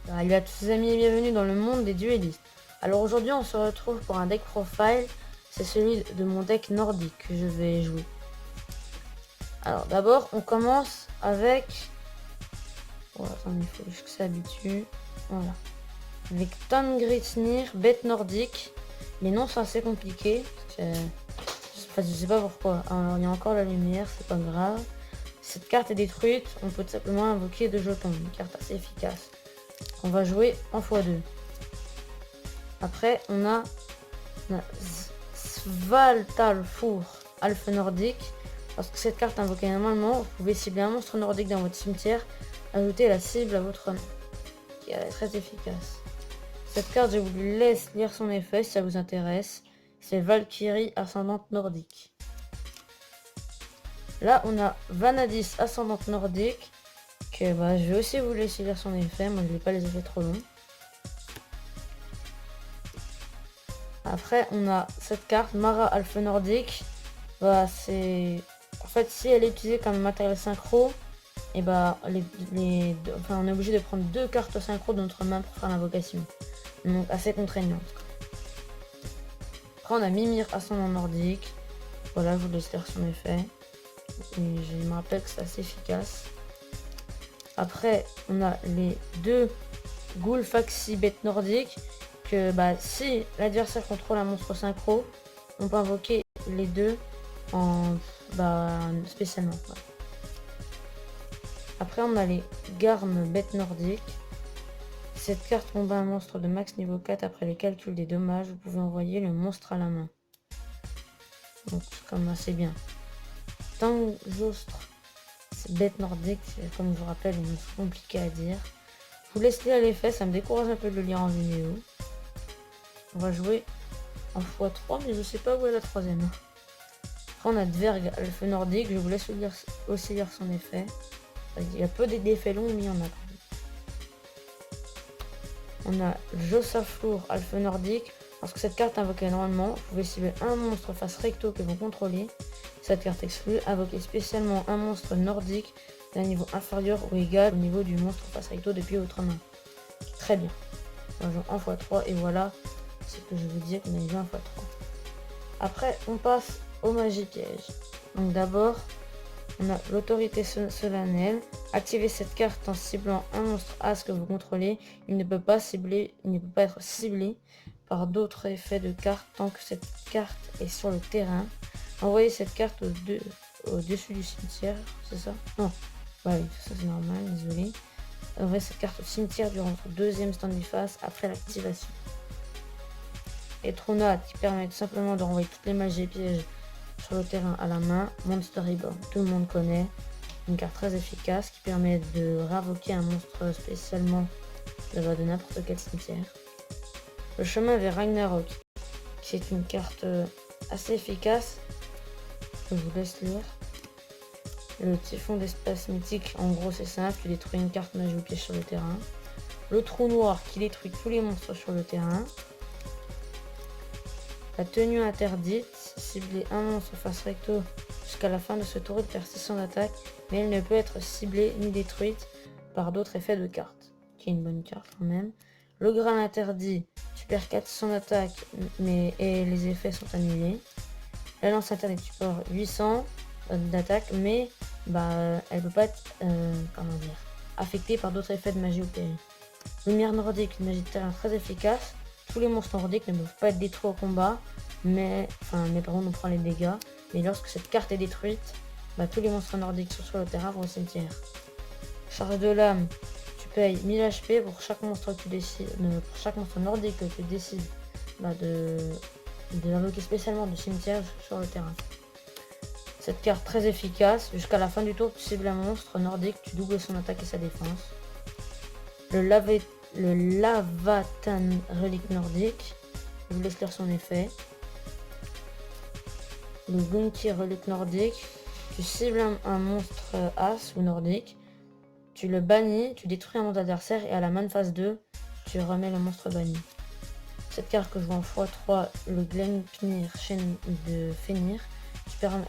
Salut à tous les amis et bienvenue dans le monde des duellistes. Alors aujourd'hui on se retrouve pour un deck profile, c'est celui de mon deck nordique que je vais jouer. Alors d'abord on commence avec... Oh attendez, il faut que je s'habitue. Voilà. Avec Tangritnir, bête nordique. Les noms sont assez compliqués. Je sais pas pourquoi. Alors il y a encore la lumière, c'est pas grave. Cette carte est détruite, on peut tout simplement invoquer 2 jetons, une carte assez efficace. On va jouer en x2. Après, on a Svaltalfur, Alphe nordique. Lorsque cette carte invoquée normalement, vous pouvez cibler un monstre nordique dans votre cimetière, ajouter la cible à votre nom, qui est très efficace. Cette carte, je vous laisse lire son effet si ça vous intéresse. C'est Valkyrie ascendante nordique. Là, on a Vanadis ascendante nordique, que je vais aussi vous laisser lire son effet. Moi, je n'ai pas les effets trop longs. Après, on a cette carte, Mara Alphe nordique. C'est... En fait, si elle est utilisée comme matériel synchro, et on est obligé de prendre 2 cartes synchro de notre main pour faire l'invocation. Donc, assez contraignante. Après, on a Mimir Ascendant nordique. Voilà, je vous laisse faire son effet. Et je me rappelle que c'est assez efficace. Après, on a les 2 Gulfaxi bête nordique. Que si l'adversaire contrôle un monstre synchro, on peut invoquer les 2 en spécialement. Ouais. Après on a les Garm bête nordique. Cette carte combat un monstre de max niveau 4 après les calculs des dommages, vous pouvez envoyer le monstre à la main. Donc c'est quand même assez bien. Tangjostre, c'est bête nordique, comme je vous rappelle, c'est compliqué à dire. Je vous laisse lire l'effet, ça me décourage un peu de le lire en vidéo. On va jouer en x3, mais je sais pas où est la troisième. Après on a Dverg Alphe nordique, je vous laisse aussi lire son effet. Il y a peu d'effets longs, mais il y en a quand même. On a Jossaflour Alphe nordique. Lorsque cette carte invoquée normalement, vous pouvez cibler un monstre face recto que vous contrôlez. Cette carte exclue, invoquez spécialement un monstre nordique d'un niveau inférieur ou égal au niveau du monstre face recto depuis votre main. Très bien. On joue en x3 et voilà ce que je vous disais qu'on allait jouer en x3. Après, on passe aux magies pièges. Donc d'abord, on a l'autorité solennelle. Activez cette carte en ciblant un monstre as que vous contrôlez. Il ne peut pas être ciblé par d'autres effets de carte tant que cette carte est sur le terrain. Envoyez cette carte au-dessus du cimetière, c'est ça? Non. Oui, ça c'est normal, désolé. Envoyez cette carte au cimetière durant votre deuxième stand de face après l'activation. Et Tronade qui permet tout simplement de renvoyer toutes les magies et pièges sur le terrain à la main. Monster Reborn, tout le monde connaît. Une carte très efficace qui permet de réinvoquer un monstre spécialement de n'importe quel cimetière. Le chemin vers Ragnarok, qui est une carte assez efficace, que je vous laisse lire. Le typhon d'espace mythique, en gros c'est simple, tu détruis une carte magie ou piège sur le terrain. Le trou noir qui détruit tous les monstres sur le terrain. La tenue interdite, cibler un monstre face recto jusqu'à la fin de ce tour, de perd 600 d'attaque, mais elle ne peut être ciblée ni détruite par d'autres effets de cartes, qui est une bonne carte quand même. Le Graal interdit, tu perds 400 d'attaque, et les effets sont annulés. La lance interdite, tu perds 800 d'attaque, mais elle peut pas être affectée par d'autres effets de magie ou péril. Lumière nordique, une magie de terrain très efficace. Tous les monstres nordiques ne peuvent pas être détruits au combat, mais par contre on prend les dégâts. Mais lorsque cette carte est détruite, tous les monstres nordiques sur le terrain vont au cimetière. Charge de l'âme, tu payes 1000 HP pour chaque monstre que tu décides, pour chaque monstre nordique que tu décides de l'invoquer spécialement du cimetière sur le terrain. Cette carte très efficace, jusqu'à la fin du tour tu cibles un monstre nordique, tu doubles son attaque et sa défense. Le Lavatan relique nordique, je vous laisse lire son effet. Le Gunki relique nordique, tu cibles un monstre as ou nordique, tu le bannis, tu détruis un monstre adversaire et à la main de phase 2, tu remets le monstre banni. Cette carte que je vois en x3, le Glenpnir chaîne de Fenrir,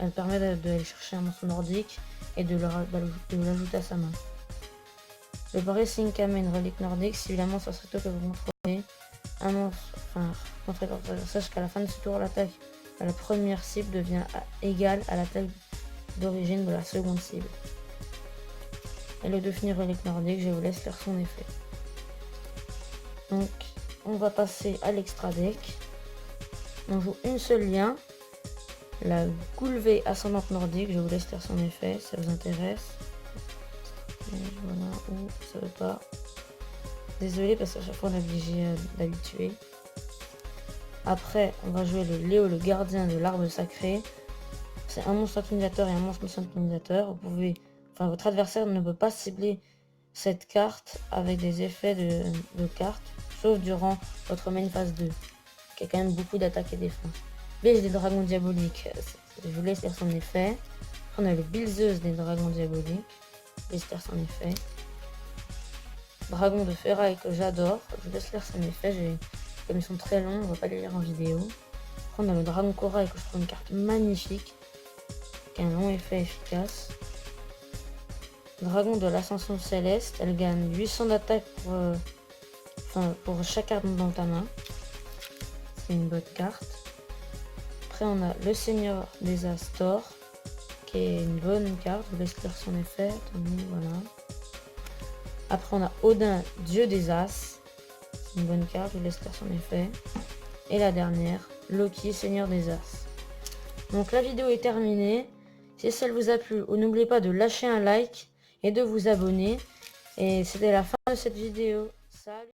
elle permet d'aller chercher un monstre nordique et de l'ajouter à sa main. Le Bracing Kame, une relique nordique. Si la monstre recto que vous contrôlez, un monstre, enfin, sache qu'à la fin de ce tour, l'attaque à la première cible devient égale à l'attaque d'origine de la seconde cible. Et le définir relique nordique, je vous laisse faire son effet. Donc, on va passer à l'extra deck. On joue une seule lien. La Goulvée ascendante nordique, je vous laisse faire son effet, ça vous intéresse. Et voilà, ou ça veut pas. Désolé parce qu'à chaque fois on est obligé d'habituer. Après, on va jouer le Léo, le gardien de l'arbre sacré. C'est un monstre intimidateur et un monstre intimidateur. Vous pouvez, enfin, votre adversaire ne peut pas cibler cette carte avec des effets de cartes, sauf durant votre main phase 2, qui a quand même beaucoup d'attaques et défense. Biche des dragons diaboliques, je vous laisse lire son effet. On a le Bilzeuse des dragons diaboliques, je laisse lire son effet. Dragon de ferraille que j'adore, je vous laisse lire son effet, comme ils sont très longs, on va pas les lire en vidéo. Après, on a le dragon corail que je trouve une carte magnifique, qui a un long effet efficace. Dragon de l'ascension céleste, elle gagne 800 d'attaque pour chaque carte dans ta main. C'est une bonne carte. Après on a le Seigneur des As Thor, qui est une bonne carte, je vous laisse lire son effet, attendez, voilà. Après on a Odin, Dieu des As, c'est une bonne carte, je vous laisse lire son effet. Et la dernière, Loki, Seigneur des As. Donc la vidéo est terminée, si celle vous a plu, n'oubliez pas de lâcher un like et de vous abonner. Et c'était la fin de cette vidéo. Salut!